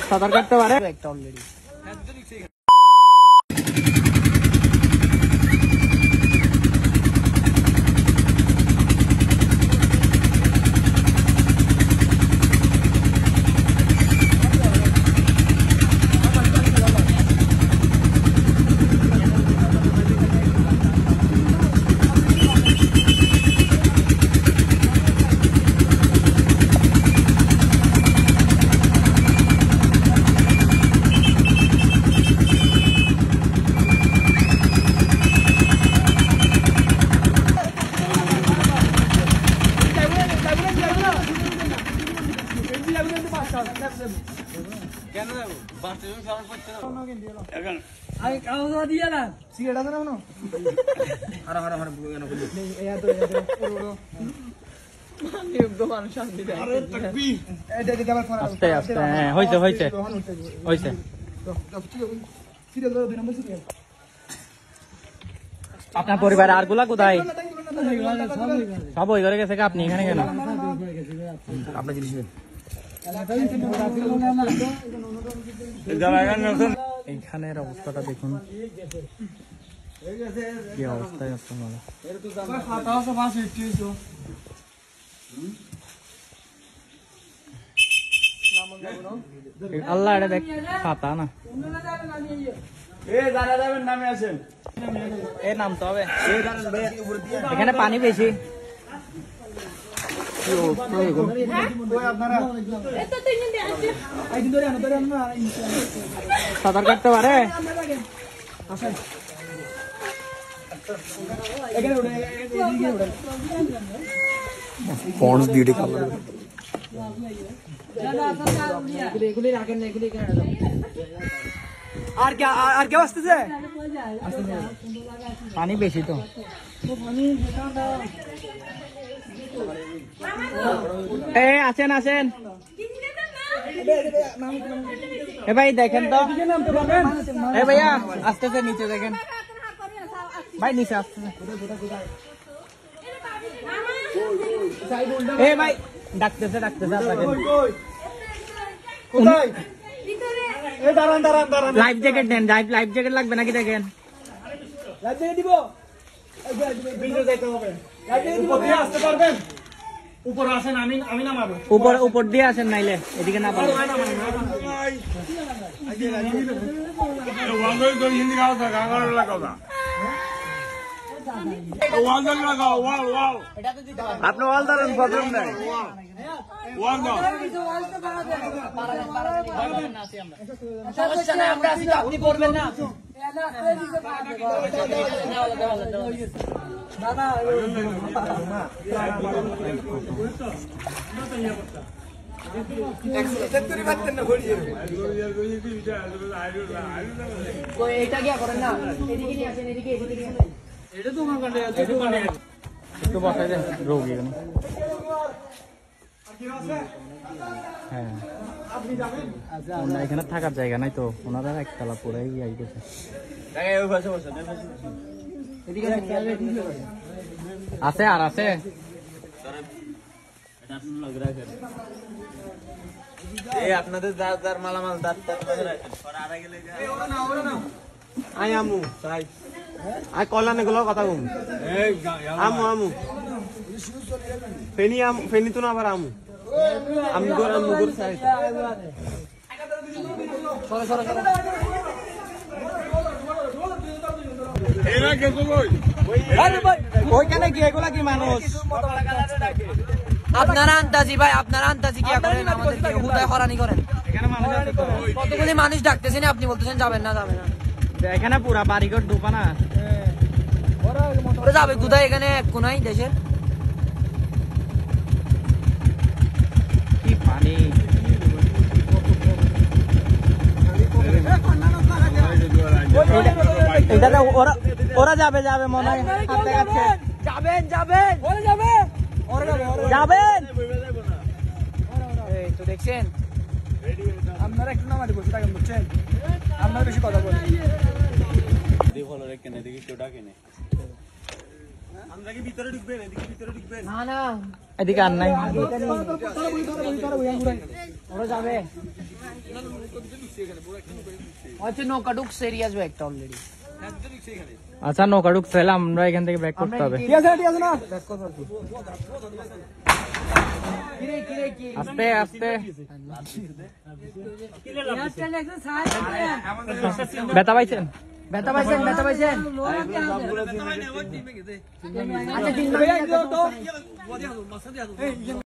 সাঁতার কাটতে পারে একটা অলরেডি। আপনার পরিবার আর গুলা কোথায়? সব ওই ঘরে গেছে। আপনি এখানে কেন? আপনার জিনিস এইখানের অবস্থাটা দেখুন, কি অবস্থায় আছে। আল্লাহ এটা দেখ খাতা না নামে আসেন এ নামতে হবে। এখানে পানি বেশি। সাঁতার কাটতে পারে? আর কেউ আসতেছে? পানি বেশি তো। আসেন আসেন এ ভাই দেখেন তো। এ ভাইয়া আসতেছে নিচে দেখেন ভাই, নিচে আসতেছে। এ ভাই ডাকতেছে লাইফ জ্যাকেট দেন। লাইফ জ্যাকেট লাগবে নাকি? দেখেন লাইফ জ্যাকেট দিব। উপর আসেন, আমি নামাবো। উপর দিয়ে আসেন, নাইলে এদিকে না পারবো। আপনি ওয়াল ধরেন, প্রবলেম নাই। আপনি করবেন না। এটা গিয়া করেন না, এদিকে নিয়ে আসেন, এদিকে এটা তো একটু বসাই দেন রোগী। হ্যাঁ এখানে থাকার জায়গা নাই তো, ওনারা একতলা পুরাই আই গেছে। আছে আর আছে আপনাদের যার মালামাল আমু আই কল্যাণে গুলো কথা কম। আমু ফেনি তো না আবার আমু ওইখানে কি এগুলা কি মানুষ? আপনারা আন্তাজি ভাই, আপনারা আন্তাজি কি করেন? আমাদেরকে হুদায় হরানি করেন। কতগুলি মানুষ ডাকতেছেন, আপনি বলতেছেন যাবেন না। এখানে পুরা বাড়িঘর ডুবা না যাবে কোথায়? এখানে এক কোনাই দেশের কি পানি। ওরা যাবে মনে হয়। যাবেন তো দেখছেন, আপনারা একটু নামাতে বসে থাকেন, বুঝছেন? আপনারা বেশি কথা বলেন। এদিকে আর নাই। ওরা যাবে। আচ্ছা নৌকা ঢুকছে এরিয়া আসবে একটা অলরেডি। আচ্ছা নৌকা ঢুকছে, আমরা এখান থেকে ব্যাক করতে হবে। আস্তে আস্তে ব্যথা পাইছেন? ব্যথা পাইছেন? ব্যথা পাইছেন? আচ্ছা